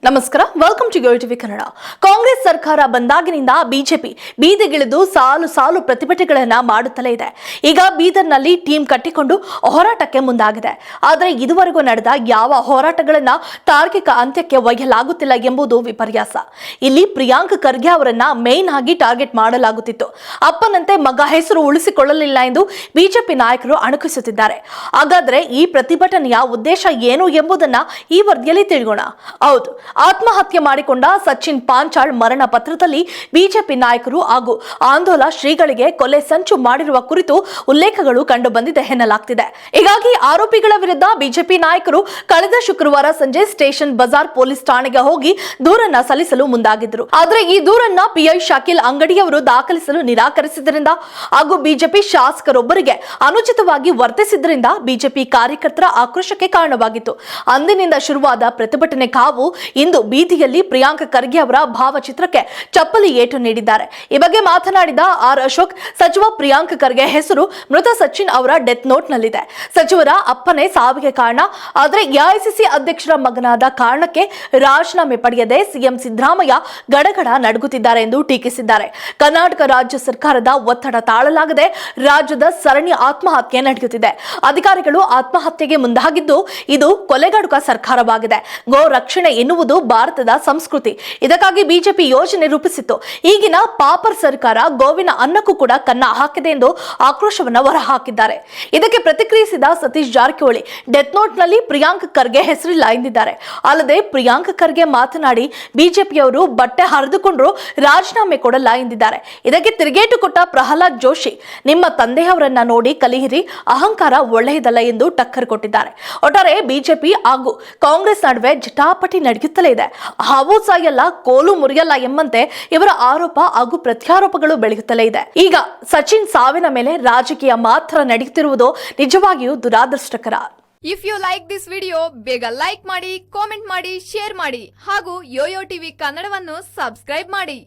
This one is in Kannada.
ನಮಸ್ಕಾರ, welcome to yoyo TV Kannada. Congress ಸರ್ಕಾರ ಬಂದಾಗಿನಿಂದ ಬಿಜೆಪಿ ಬೀದಿಗಿಳಿದು ಸಾಲು ಸಾಲು ಪ್ರತಿಭಟನೆಗಳನ್ನ ಮಾಡುತ್ತಲೇ ಇದೆ. ಈಗ ಬೀದರ್ನಲ್ಲಿ ಟೀಮ್ ಕಟ್ಟಿಕೊಂಡು ಹೋರಾಟಕ್ಕೆ ಮುಂದಾಗಿದೆ. ಆದರೆ ಇದುವರೆಗೂ ನಡೆದ ಯಾವ ಹೋರಾಟಗಳನ್ನ ತಾರ್ಕಿಕ ಅಂತ್ಯಕ್ಕೆ ಒಯ್ಯಲಾಗುತ್ತಿಲ್ಲ ಎಂಬುದು ವಿಪರ್ಯಾಸ. ಇಲ್ಲಿ ಪ್ರಿಯಾಂಕ್ ಖರ್ಗೆ ಅವರನ್ನ ಮೇನ್ ಆಗಿ ಟಾರ್ಗೆಟ್ ಮಾಡಲಾಗುತ್ತಿತ್ತು. ಅಪ್ಪನಂತೆ ಮಗ ಹೆಸರು ಉಳಿಸಿಕೊಳ್ಳಲಿಲ್ಲ ಎಂದು ಬಿಜೆಪಿ ನಾಯಕರು ಅಣಕಿಸುತ್ತಿದ್ದಾರೆ. ಹಾಗಾದ್ರೆ ಈ ಪ್ರತಿಭಟನೆಯ ಉದ್ದೇಶ ಏನು ಎಂಬುದನ್ನ ಈ ವರದಿಯಲ್ಲಿ ತಿಳಿಯೋಣ. ಹೌದು, ಆತ್ಮಹತ್ಯೆ ಮಾಡಿಕೊಂಡ ಸಚಿನ್ ಪಾಂಚಾಳ್ ಮರಣ ಪತ್ರದಲ್ಲಿ ಬಿಜೆಪಿ ನಾಯಕರು ಹಾಗೂ ಆಂದೋಲ ಶ್ರೀಗಳಿಗೆ ಕೊಲೆ ಸಂಚು ಮಾಡಿರುವ ಕುರಿತು ಉಲ್ಲೇಖಗಳು ಕಂಡು ಬಂದಿದೆ ಎನ್ನಲಾಗ್ತಿದೆ. ಹೀಗಾಗಿ ಆರೋಪಿಗಳ ವಿರುದ್ಧ ಬಿಜೆಪಿ ನಾಯಕರು ಕಳೆದ ಶುಕ್ರವಾರ ಸಂಜೆ ಸ್ಟೇಷನ್ ಬಜಾರ್ ಪೊಲೀಸ್ ಠಾಣೆಗೆ ಹೋಗಿ ದೂರನ್ನ ಸಲ್ಲಿಸಲು ಮುಂದಾಗಿದ್ದರು. ಆದರೆ ಈ ದೂರನ್ನ ಪಿಐ ಶಾಕಿಲ್ ಅಂಗಡಿಯವರು ದಾಖಲಿಸಲು ನಿರಾಕರಿಸಿದ್ದರಿಂದ ಹಾಗೂ ಬಿಜೆಪಿ ಶಾಸಕರೊಬ್ಬರಿಗೆ ಅನುಚಿತವಾಗಿ ವರ್ತಿಸಿದ್ದರಿಂದ ಬಿಜೆಪಿ ಕಾರ್ಯಕರ್ತರ ಆಕ್ರೋಶಕ್ಕೆ ಕಾರಣವಾಗಿತ್ತು. ಅಂದಿನಿಂದ ಶುರುವಾದ ಪ್ರತಿಭಟನೆ ಕಾವು ಇಂದು ಬೀದಿಯಲ್ಲಿ ಪ್ರಿಯಾಂಕ್ ಖರ್ಗೆ ಅವರ ಭಾವಚಿತ್ರಕ್ಕೆ ಚಪ್ಪಲಿ ಏಟು ನೀಡಿದ್ದಾರೆ. ಈ ಬಗ್ಗೆ ಮಾತನಾಡಿದ ಆರ್ ಅಶೋಕ್, ಸಚಿವ ಪ್ರಿಯಾಂಕ್ ಖರ್ಗೆ ಹೆಸರು ಮೃತ ಸಚಿನ್ ಅವರ ಡೆತ್ ನೋಟ್ ನಲ್ಲಿದೆ. ಸಚಿವರ ಅಪ್ಪನೇ ಸಾವಿಗೆ ಕಾರಣ. ಆದರೆ ಎಐಸಿಸಿ ಅಧ್ಯಕ್ಷರ ಮಗನಾದ ಕಾರಣಕ್ಕೆ ರಾಜೀನಾಮೆ ಪಡೆಯದೆ ಸಿಎಂ ಸಿದ್ದರಾಮಯ್ಯ ಗಡಗಡ ನಡುಗುತ್ತಿದ್ದಾರೆ ಎಂದು ಟೀಕಿಸಿದ್ದಾರೆ. ಕರ್ನಾಟಕ ರಾಜ್ಯ ಸರ್ಕಾರದ ಒತ್ತಡ ತಾಳಲಾಗದೆ ರಾಜ್ಯದ ಸರಣಿ ಆತ್ಮಹತ್ಯೆ ನಡೆಯುತ್ತಿದೆ. ಅಧಿಕಾರಿಗಳು ಆತ್ಮಹತ್ಯೆಗೆ ಮುಂದಾಗಿದ್ದು ಇದು ಕೊಲೆಗಡುಕ ಸರ್ಕಾರವಾಗಿದೆ. ಗೋ ರಕ್ಷಣೆ ಎನ್ನುವುದು ಭಾರತದ ಸಂಸ್ಕೃತಿ. ಇದಕ್ಕಾಗಿ ಬಿಜೆಪಿ ಯೋಜನೆ ರೂಪಿಸಿತ್ತು. ಈಗಿನ ಪಾಪರ್ ಸರ್ಕಾರ ಗೋವಿನ ಅನ್ನಕ್ಕೂ ಕೂಡ ಕನ್ನ ಹಾಕಿದೆ ಎಂದು ಆಕ್ರೋಶವನ್ನು ಹೊರಹಾಕಿದ್ದಾರೆ. ಇದಕ್ಕೆ ಪ್ರತಿಕ್ರಿಯಿಸಿದ ಸತೀಶ್ ಜಾರಕಿಹೊಳಿ, ಡೆತ್ ನೋಟ್ ನಲ್ಲಿ ಪ್ರಿಯಾಂಕ್ ಖರ್ಗೆ ಹೆಸರಿಲ್ಲ ಎಂದಿದ್ದಾರೆ. ಅಲ್ಲದೆ ಪ್ರಿಯಾಂಕ್ ಖರ್ಗೆ ಮಾತನಾಡಿ ಬಿಜೆಪಿಯವರು ಬಟ್ಟೆ ಹರಿದುಕೊಂಡ್ರು ರಾಜೀನಾಮೆ ಕೊಡಲ್ಲ ಎಂದಿದ್ದಾರೆ. ಇದಕ್ಕೆ ತಿರುಗೇಟು ಕೊಟ್ಟ ಪ್ರಹ್ಲಾದ್ ಜೋಶಿ, ನಿಮ್ಮ ತಂದೆಯವರನ್ನ ನೋಡಿ ಕಲಿಯಿರಿ, ಅಹಂಕಾರ ಒಳ್ಳೆಯದಲ್ಲ ಎಂದು ಟಕ್ಕರ್ ಕೊಟ್ಟಿದ್ದಾರೆ. ಒಟ್ಟಾರೆ ಬಿಜೆಪಿ ಹಾಗೂ ಕಾಂಗ್ರೆಸ್ ನಡುವೆ ಜಟಾಪಟಿ ನಡೆಯುತ್ತಲೇ ಇದೆ. ಹಾವು ಸಾಯಲ್ಲ, ಕೋಲು ಮುರಿಯಲ್ಲ ಎಂಬಂತೆ ಇವರ ಆರೋಪ ಹಾಗೂ ಪ್ರತ್ಯಾರೋಪಗಳು ಬೆಳೆಯುತ್ತಲೇ ಇದೆ. ಈಗ ಸಚಿನ್ ಸಾವಿನ ಮೇಲೆ ರಾಜಕೀಯ ಮಾತ್ರ ನಡೆಯುತ್ತಿರುವುದು ನಿಜವಾಗಿಯೂ ದುರಾದೃಷ್ಟಕರ. If you like this video, ಬೇಗ ಲೈಕ್ ಮಾಡಿ, ಕಾಮೆಂಟ್ ಮಾಡಿ, ಶೇರ್ ಮಾಡಿ ಹಾಗೂ ಯೋಯೋ ಟಿವಿ ಕನ್ನಡವನ್ನು ಸಬ್ಸ್ಕ್ರೈಬ್ ಮಾಡಿ.